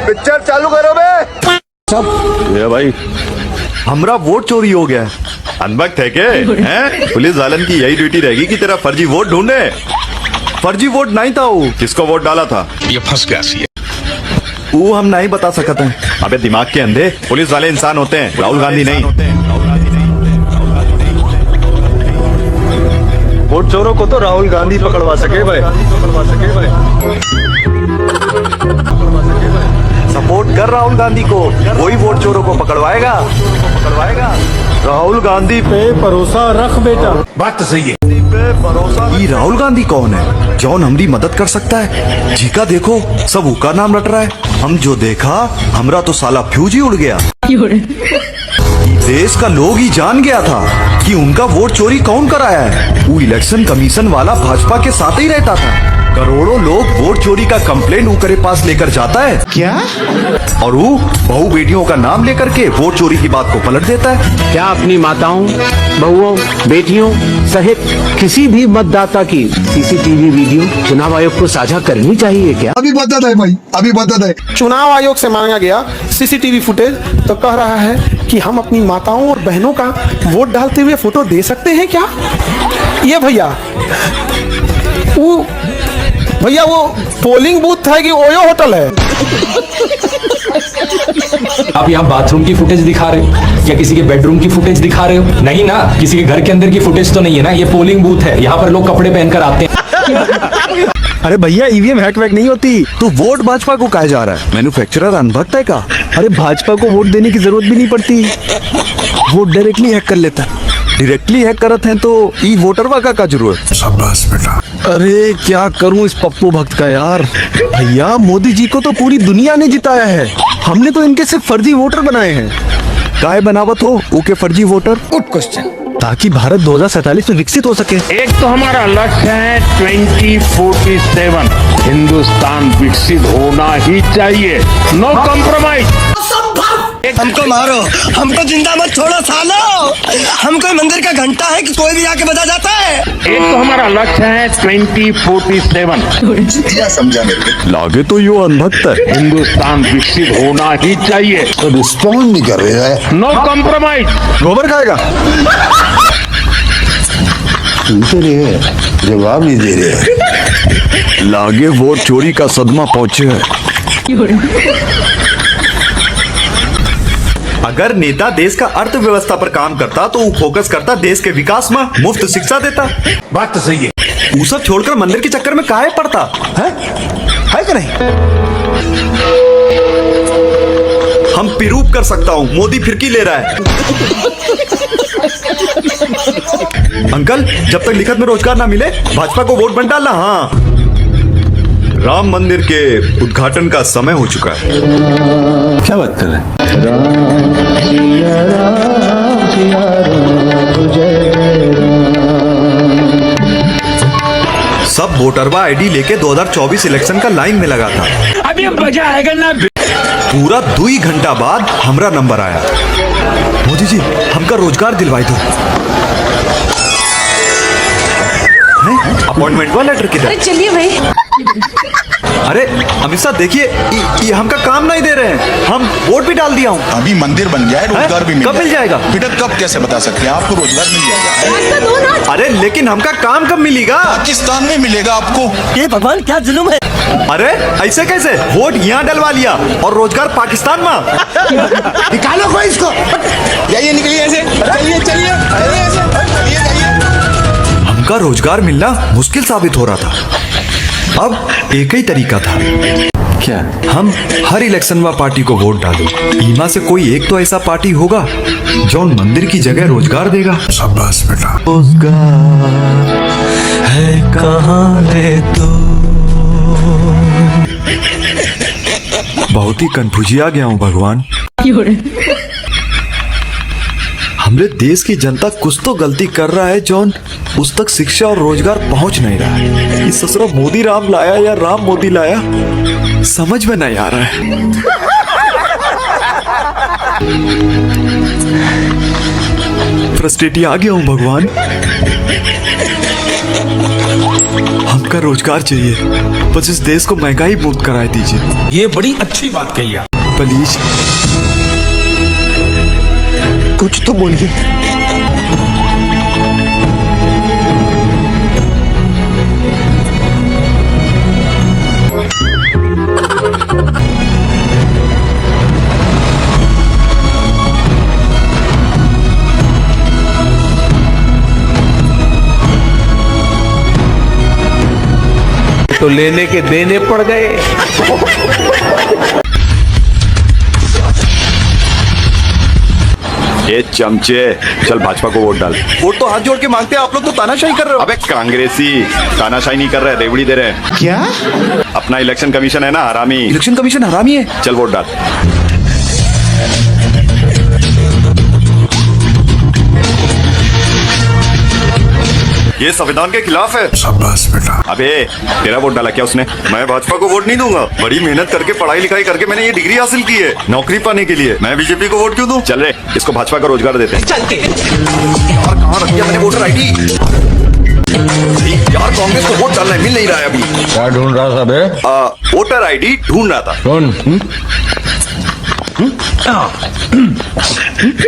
Picture चालू करो बे। सब ये भाई हमरा वोट चोरी हो गया है। अनबक थे के हैं? पुलिस वालन की यही ड्यूटी रहेगी कि तेरा फर्जी वोट ढूंढे। फर्जी वोट नहीं था वो। किसको वोट डाला था? ये फंस गया सी। वो हम नहीं बता सकते हैं। अबे दिमाग के अंधे, पुलिस वाले इंसान होते हैं, राहुल गांधी नहीं। वोट चोरों को तो राहुल गांधी पकड़वा सके भाई। सपोर्ट कर राहुल गांधी को, वही वोट चोरों को पकड़वाएगा। राहुल गांधी पे भरोसा रख बेटा। बात तो सही है। ये राहुल गांधी कौन है? जौन हमारी मदद कर सकता है? जी का देखो सब उका नाम रट रहा है। हम जो देखा हमरा तो साला फ्यूज ही उड़ गया। देश का लोग ही जान गया था कि उनका वोट चोरी कौन कराया है। वो इलेक्शन कमीशन वाला भाजपा के साथ ही रहता था। करोड़ों लोग वोट चोरी का कंप्लेंट ऊकरे पास लेकर जाता है क्या? और वो बहू बेटियों का नाम लेकर के वोट चोरी की बात को पलट देता है। क्या अपनी माताओं, बहुओं, बेटियों सहित किसी भी मतदाता की सीसीटीवी वीडियो चुनाव आयोग को साझा करनी चाहिए क्या? अभी बता दे भाई, अभी बता दे। चुनाव आयोग से मांगा गया सीसीटीवी फुटेज तो कह रहा है कि हम अपनी माताओं और बहनों का वोट डालते हुए फोटो दे सकते हैं क्या? ये भैया वो पोलिंग बूथ है कि ओयो होटल है? आप यहाँ बाथरूम की फुटेज दिखा रहे हो या किसी के बेडरूम की फुटेज दिखा रहे हो? नहीं ना, किसी के घर के अंदर की फुटेज तो नहीं है ना। ये पोलिंग बूथ है, यहाँ पर लोग कपड़े पहनकर आते हैं। अरे भैया ईवीएम हैक वैक नहीं होती। तो वोट भाजपा को कहा जा रहा है? मैन्युफैक्चरर अनभक्त है का? अरे भाजपा को वोट देने की जरूरत भी नहीं पड़ती, वोट डायरेक्टली हैक कर लेता है। डायरेक्टली हैक करत हैं तो ई वोटरवा का जरूरत। शाबाश बेटा। अरे क्या करूं इस पप्पू भक्त का यार। भैया मोदी जी को तो पूरी दुनिया ने जिताया है, हमने तो इनके सिर्फ फर्जी वोटर बनाए हैं। काय बनावत हो ओके फर्जी वोटर? Good question. ताकि भारत 2047 में विकसित हो सके। एक तो हमारा लक्ष्य है 2047 हिंदुस्तान विकसित होना ही चाहिए। No compromise. हमको मारो, हमको जिंदा मत छोड़ो सालो। हम कोई मंदिर का घंटा है कि कोई भी आके बजा जाता है। एक तो हमारा लक्ष्य है 2047 समझा मेरे को। लागे तो यो अनभक्त है। हिंदुस्तान विकसित होना ही चाहिए। तो रिस्पॉन्ड नहीं कर रहे हैं। No compromise. गोबर खाएगा? सुनते रहे, जवाब नहीं दे रहे। लागे वोट चोरी का सदमा पहुंचे है। अगर नेता देश का अर्थव्यवस्था पर काम करता तो वो फोकस करता देश के विकास में, मुफ्त शिक्षा देता। बात तो सही है। वो सब छोड़कर मंदिर के चक्कर में काहे पड़ता है कि नहीं? हम प्रूव कर सकता हूँ, मोदी फिरकी ले रहा है। अंकल जब तक लिखत में रोजगार ना मिले भाजपा को वोट मत डालना। हाँ, राम मंदिर के उद्घाटन का समय हो चुका है। क्या बात कर रहे हैं? सब वोटरवा आईडी लेके 2024 इलेक्शन का लाइन में लगा था। अभी मजा आएगा ना। पूरा 2 घंटा बाद हमरा नंबर आया। मोदी जी हमका रोजगार दिलवाई दो। अपॉइंटमेंट वाला लेटर किधर? चलिए भाई। अरे अमित शाह देखिए, ये हमका काम नहीं दे रहे हैं। हम वोट भी डाल दिया हूँ। अभी मंदिर बन जाए, रोजगार भी कब मिल जाएगा? बेटा कब कैसे बता सकते हैं? आपको रोजगार मिल जाएगा। अरे लेकिन हमका काम कब मिलेगा? पाकिस्तान में मिलेगा आपको। ये भगवान क्या जुल्म है। अरे ऐसे कैसे? वोट यहाँ डलवा लिया और रोजगार पाकिस्तान में। निकालो कोई इसको। जाइए निकलिए ऐसे। चलिए चलिए हमका रोजगार मिलना मुश्किल साबित हो रहा था। अब एक ही तरीका था। क्या? हम हर इलेक्शन में पार्टी को वोट डालो। इमा से कोई एक तो ऐसा पार्टी होगा जो मंदिर की जगह रोजगार देगा। शाबाश बेटा। रोजगार है कहाँ रे तू? बहुत ही कंफ्यूजी आ गया हूँ भगवान। हमरे देश की जनता कुछ तो गलती कर रहा है जॉन उस तक शिक्षा और रोजगार पहुंच नहीं रहा है। इस ससुरा मोदी राम लाया या राम मोदी लाया समझ में नहीं आ रहा है। फ्रस्ट्रेटी आ गया हूं भगवान। हमका रोजगार चाहिए, बस इस देश को महंगाई मुक्त कराए दीजिए ये बड़ी अच्छी बात कही आप। प्लीज। कुछ तो बोलिए। तो लेने के देने पड़ गए। ये चमचे, चल भाजपा को वोट डाल। वोट तो हाथ जोड़ के मांगते हैं, आप लोग तो तानाशाही कर रहे हो। अबे कांग्रेसी तानाशाही नहीं कर रहे, रेवड़ी दे रहे हैं। क्या? अपना इलेक्शन कमीशन है ना हरामी। इलेक्शन कमीशन हरामी है। चल वोट डाल। ये संविधान के खिलाफ है। शाबाश बेटा। अबे तेरा वोट डाला क्या उसने? मैं भाजपा को वोट नहीं दूंगा। बड़ी मेहनत करके पढ़ाई लिखाई करके मैंने ये डिग्री हासिल की है नौकरी पाने के लिए। मैं बीजेपी को वोट क्यों दूं? चल रे, इसको भाजपा का रोजगार देते हैं। और कहाँ रख दिया मैंने वोटर आईडी? यार कांग्रेस को वोट डालना है, मिल नहीं रहा है अभी। क्या ढूंढ रहा था बे? वोटर आईडी ढूंढ रहा था। कौन?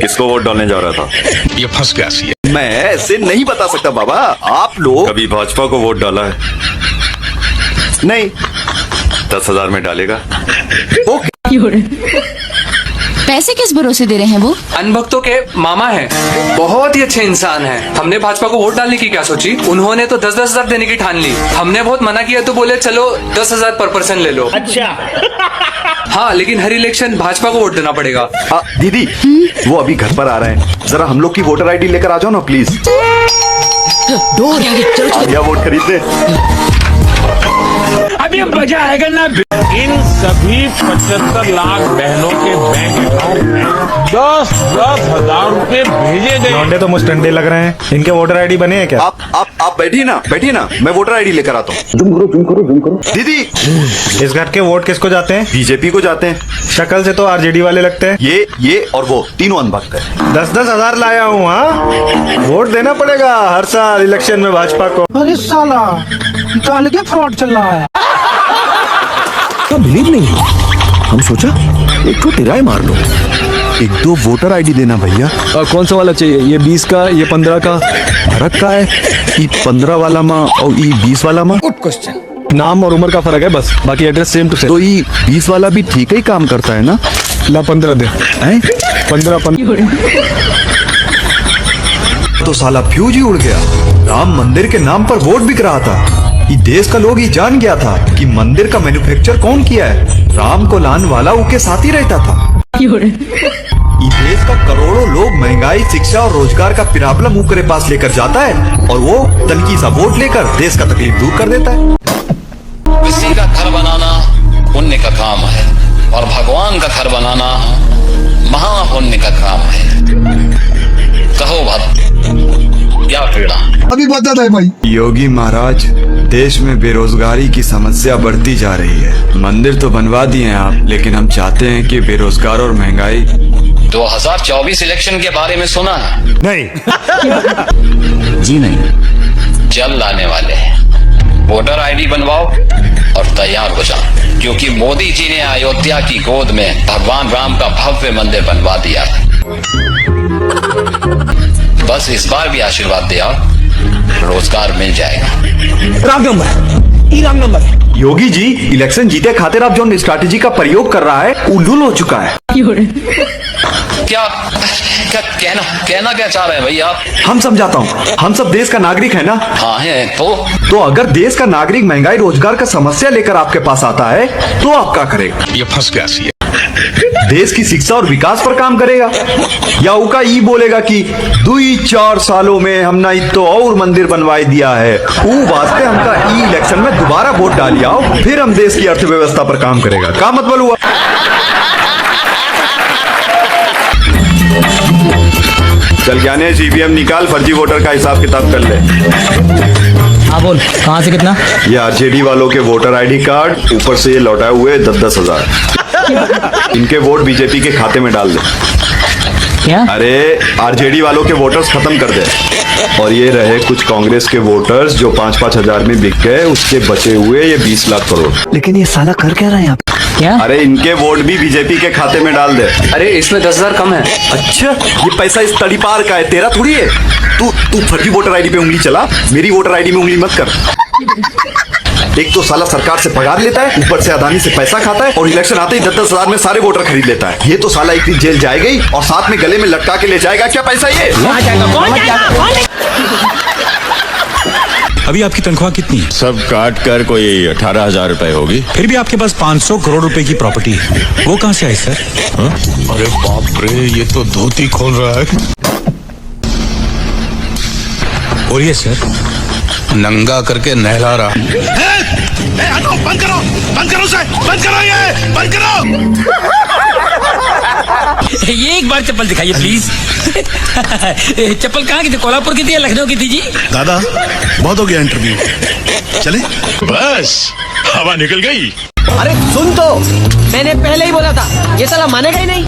किसको वोट डालने जा रहा था? ये फंस गया सी। मैं ऐसे नहीं बता सकता बाबा। आप लोग कभी भाजपा को वोट डाला है? नहीं। 10,000 में डालेगा? ओके। पैसे किस भरोसे दे रहे हैं वो? अनभक्तों के मामा हैं, बहुत ही अच्छे इंसान हैं। हमने भाजपा को वोट डालने की क्या सोची, उन्होंने तो 10-10 हजार देने की ठान ली। हमने बहुत मना किया तो बोले चलो 10,000 पर पर्सन ले लो। अच्छा। हाँ, लेकिन हर इलेक्शन भाजपा को वोट देना पड़ेगा। दीदी वो अभी घर पर आ रहे हैं, जरा हम लोग की वोटर आईडी लेकर आ जाओ ना प्लीज। या वोट खरीदते। अभी मजा आएगा ना। इन सभी 75 लाख बहनों के बैंक अकाउंट में 10-10 हजार रुपए भेजे गए। लौंडे तो मुझे लग रहे हैं। इनके वोटर आईडी बने हैं क्या? आप बैठिए ना, मैं वोटर आईडी लेकर आता हूँ। जुम करो। दीदी इस घर के वोट किसको जाते हैं? बीजेपी को जाते हैं। शक्ल से तो आरजेडी वाले लगते हैं। ये और वो तीनों अनभक्त है। 10-10 हजार लाया हूँ। हाँ, वोट देना पड़ेगा हर साल इलेक्शन में भाजपा को। अरे साला, निकाल के फ्रॉड चल रहा है। बिलीव नहीं, हम सोचा एक तो टिराई मार लो। 1-2 वोटर आईडी देना भैया। कौन सा वाला चाहिए? ये 20 का, ये 15 का। फर्क का है? ये 15 वाला माँ और ये 20 वाला माँ। Good question. नाम और उम्र का फर्क है बस, बाकी एड्रेस सेम टू सेम। तो ये 20 वाला भी ठीक ही काम करता है ना? ला 15 दे। हैं? 15 तो साला फ्यूज ही उड़ गया। राम मंदिर के नाम पर वोट बिक रहा था। ये देश का लोग ही जान गया था कि मंदिर का मैन्युफैक्चर कौन किया है। राम को लाने वाला उनके साथ ही रहता था। ये देश का करोड़ों लोग महंगाई, शिक्षा और रोजगार का पिराबला मुंह के पास लेकर जाता है और वो तनकी सा वोट लेकर देश का तकलीफ दूर कर देता है। किसी का घर बनाना पुण्य का काम है और भगवान का घर बनाना महापुण्य का काम है। कहो भक्त क्या पीड़ा? अभी बता दे भाई। योगी महाराज, देश में बेरोजगारी की समस्या बढ़ती जा रही है। मंदिर तो बनवा दिए हैं आप, लेकिन हम चाहते हैं कि बेरोजगार और महंगाई। 2024 इलेक्शन के बारे में सुना है? नहीं। जी नहीं। जल्द आने वाले हैं। वोटर आईडी बनवाओ और तैयार हो जाओ, क्योंकि मोदी जी ने अयोध्या की गोद में भगवान राम का भव्य मंदिर बनवा दिया है। बस इस बार भी आशीर्वाद दे आओ, रोजगार मिल जाएगा। राम नंबर। योगी जी, इलेक्शन जीते खातिर आप जो स्ट्रैटेजी का प्रयोग कर रहा है उल्लूल हो चुका है। क्या कहना क्या चाह रहे हैं भैया आप? हम समझाता हूँ, हम सब देश का नागरिक है ना? हाँ है। तो अगर देश का नागरिक महंगाई रोजगार का समस्या लेकर आपके पास आता है तो आप क्या करेगा? ये फंस गया सी। देश की शिक्षा और विकास पर काम करेगा या उका ई बोलेगा कि 2-4 सालों में हमने तो और मंदिर बनवाई दिया है, वो वास्ते हमका ई इलेक्शन में दोबारा वोट डालिया हो, फिर हम देश की अर्थव्यवस्था पर काम करेगा। क्या मतलब हुआ? चल ज्ञानेश, ईवीएम निकाल, फर्जी वोटर का हिसाब किताब कर ले। हाँ बोल, कहाँ से कितना? ये आरजेडी वालों के वोटर आईडी कार्ड, ऊपर से ये लौटाए हुए 10-10 हजार। इनके वोट बीजेपी के खाते में डाल दे। क्या? अरे आरजेडी वालों के वोटर्स खत्म कर दे। और ये रहे कुछ कांग्रेस के वोटर्स जो 5-5 हजार में बिक गए, उसके बचे हुए ये 20 लाख करोड़। लेकिन ये साला कर क्या रहा है यहाँ पे? क्या? अरे इनके वोट भी बीजेपी के खाते में डाल दे। अरे इसमें 10,000 कम है। अच्छा, ये पैसा इस तड़ी पार का है, तेरा थोड़ी है। तू फर्जी वोटर आईडी पे उंगली चला, मेरी वोटर आईडी में उंगली मत कर। एक तो साला सरकार से पगार लेता है, ऊपर से अदानी से पैसा खाता है, और इलेक्शन आते ही 10-10 हजार में सारे वोटर खरीद लेता है। ये तो साला एक दिन जेल जाएगा ही, और साथ में गले में लटका के ले जाएगा क्या पैसा ये? अभी आपकी तनख्वाह कितनी है? सब काट कर कोई 18,000 रुपए होगी। फिर भी आपके पास 500 करोड़ रुपए की प्रॉपर्टी है, वो कहाँ से आई सर? अरे बाप रे, ये तो धोती खोल रहा है। बोलिए सर। नंगा करके नहला रहा। बंद करो सर, बंद करो ये, बंद करो। ये एक बार चप्पल दिखाइए प्लीज। चप्पल कहाँ की थी? कोल्हापुर की थी या लखनऊ की थी जी? दादा बहुत हो गया इंटरव्यू, चले? बस हवा निकल गई। अरे सुन तो, मैंने पहले ही बोला था, ये साला मानेगा ही नहीं।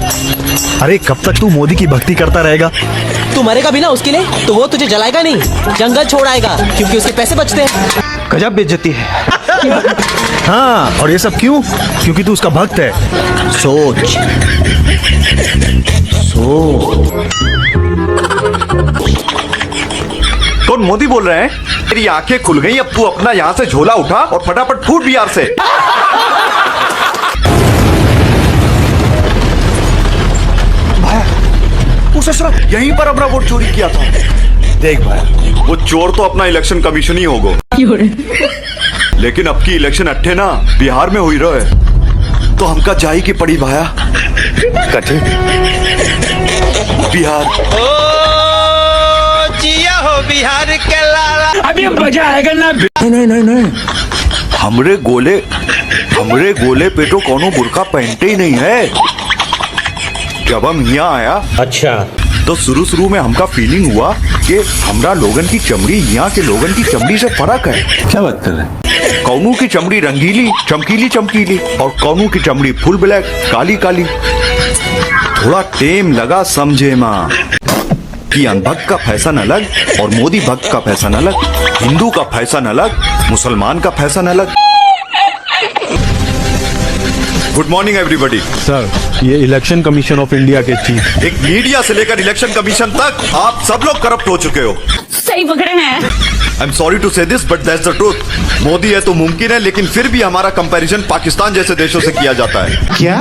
अरे कब तक तू मोदी की भक्ति करता रहेगा? तू मरेगा भी ना उसके लिए, तो वो तुझे जलाएगा नहीं, जंगल छोड़ आएगा, क्योंकि उसके पैसे बचते हैं। गजब बेइज्जती है। हाँ, और ये सब क्यों? क्योंकि तू उसका भक्त है। सोच। कौन मोदी बोल रहे हैं? तेरी आंखें खुल गई, अब तू अपना यहाँ से झोला उठा और फटाफट फूट बिहार से। उस असरफ यहीं पर अपना वोट चोरी किया था। देख भाई, वो चोर तो अपना इलेक्शन कमीशन ही होगा, लेकिन अब की इलेक्शन अट्ठे ना बिहार में हुई रहे, तो हमका जाई की पड़ी भाया कटे बिहार। जिया हो बिहार के लाला। अभी मजा आएगा ना। नहीं, हमरे गोले पे तो कोनो बुरका पहनते ही नहीं है। जब हम यहाँ आया, अच्छा, तो शुरू में हमका फीलिंग हुआ कि हमरा लोगन की चमड़ी यहाँ के लोगन की चमड़ी से फर्क है। क्या बात कर रहे हैं? कौनू की चमड़ी रंगीली चमकीली और कौनू की चमड़ी फुल ब्लैक काली। थोड़ा टेम लगा समझे माँ कि अनभक्त का फैशन अलग और मोदी भक्त का फैशन अलग, हिंदू का फैशन अलग, मुसलमान का फैशन अलग। Good morning everybody. सर, ये इलेक्शन कमीशन ऑफ इंडिया के चीफ। एक मीडिया से लेकर इलेक्शन कमीशन तक आप सब लोग करप्ट हो चुके हो। सही पकड़े हैं। आई एम सॉरी टू से this but that's the truth. Modi है तो मुमकिन है, लेकिन फिर भी हमारा कंपैरिजन पाकिस्तान जैसे देशों से किया जाता है। क्या?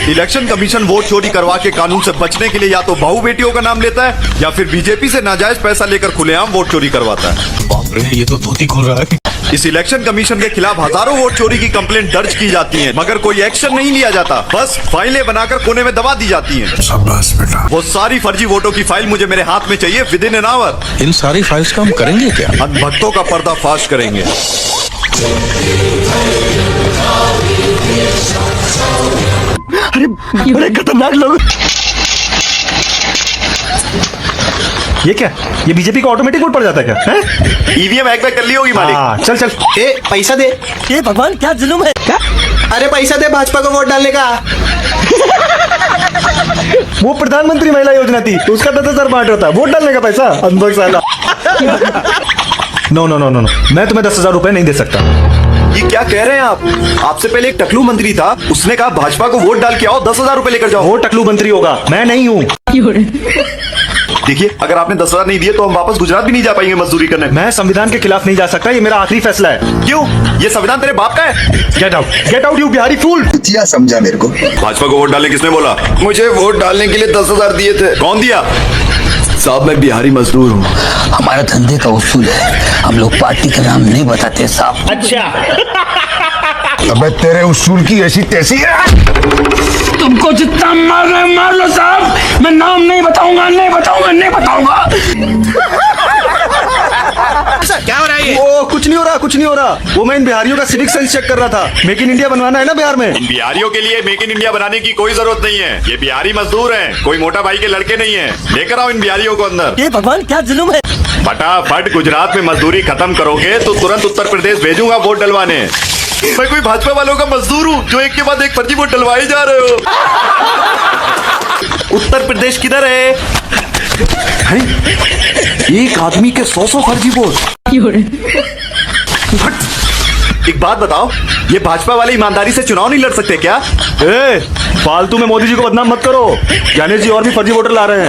इलेक्शन कमीशन वोट चोरी करवा के कानून से बचने के लिए या तो बहू बेटियों का नाम लेता है या फिर बीजेपी से नाजायज पैसा लेकर खुलेआम वोट चोरी करवाता है। बाप रे, ये तो धोती खोल रहा है। इस इलेक्शन कमीशन के खिलाफ हजारों वोट चोरी की कंप्लेंट दर्ज की जाती है, मगर कोई एक्शन नहीं लिया जाता। बस फाइलें बनाकर कोने में दबा दी जाती हैं। शाबाश बेटा। वो सारी फर्जी वोटों की फाइल मुझे मेरे हाथ में चाहिए विद इन एन आवर। इन सारी फाइल्स का हम करेंगे क्या? भक्तों का पर्दाफाश करेंगे। अरे बड़े खतरनाक लोग। ये क्या? ये बीजेपी का ऑटोमेटिक वोट पड़ जाता है क्या? ईवीएम हैक कर ली होगी मालिक। हाँ, चल। ए पैसा दे। ये भगवान क्या जुल्म है। क्या? अरे पैसा दे भाजपा को वोट डालने का। वो प्रधानमंत्री महिला योजना थी, तो उसका 10,000 बांट रहा था, वोट डालने का पैसा। अनभक्त साला। नो, मैं तुम्हें 10,000 रुपए नहीं दे सकता। ये क्या कह रहे हैं आप? आपसे पहले एक टकलू मंत्री था, उसने कहा भाजपा को वोट डाल के आओ, 10,000 रुपए लेकर जाओ। वो टकलू मंत्री होगा, मैं नहीं हूँ। देखिए, अगर आपने 10,000 नहीं दिए तो हम वापस गुजरात भी नहीं जा पाएंगे मजदूरी करने। मैं संविधान के खिलाफ नहीं जा सकता, ये मेरा आखिरी फैसला है। क्यों? ये संविधान तेरे बाप का है। गेट आउट यू बिहारी फूल। समझा मेरे को। भाजपा को वोट डालने किसने बोला? मुझे वोट डालने के लिए 10,000 दिए थे। कौन दिया? साहब, मैं बिहारी मजदूर हूँ। हमारा धंधे का उसूल है, हम लोग पार्टी का नाम नहीं बताते साहब। अच्छा। अबे तेरे उसूल की ऐसी तैसी है। तुमको जितना मार रहे मार लो साहब, मैं नाम नहीं बताऊंगा। क्या हो रहा है? ओ, कुछ नहीं हो रहा। वो मैं इन बिहारियों का सिविक सेंस चेक कर रहा था। मेक इन इंडिया बनवाना है ना बिहार में। इन बिहारियों के लिए मेक इन इंडिया बनाने की कोई जरूरत नहीं है। ये बिहारी मजदूर हैं, कोई मोटा भाई के लड़के नहीं है। लेकर आओ इन बिहारियों को अंदर। ये भगवान क्या जुल्म है। फटाफट गुजरात में मजदूरी खत्म करोगे तो तुरंत उत्तर प्रदेश भेजूंगा वोट डलवाने। मैं कोई भाजपा वालों का मजदूर हूँ जो एक के बाद एक फर्जी वोट डलवाए जा रहे हो। उत्तर प्रदेश किधर है? हैं? एक आदमी के 100 फर्जी वोट। हट। एक बात बताओ, ये भाजपा वाले ईमानदारी से चुनाव नहीं लड़ सकते क्या? फालतू में मोदी जी को बदनाम मत करो, ज्ञानेश जी और भी फर्जी वोटर ला रहे हैं।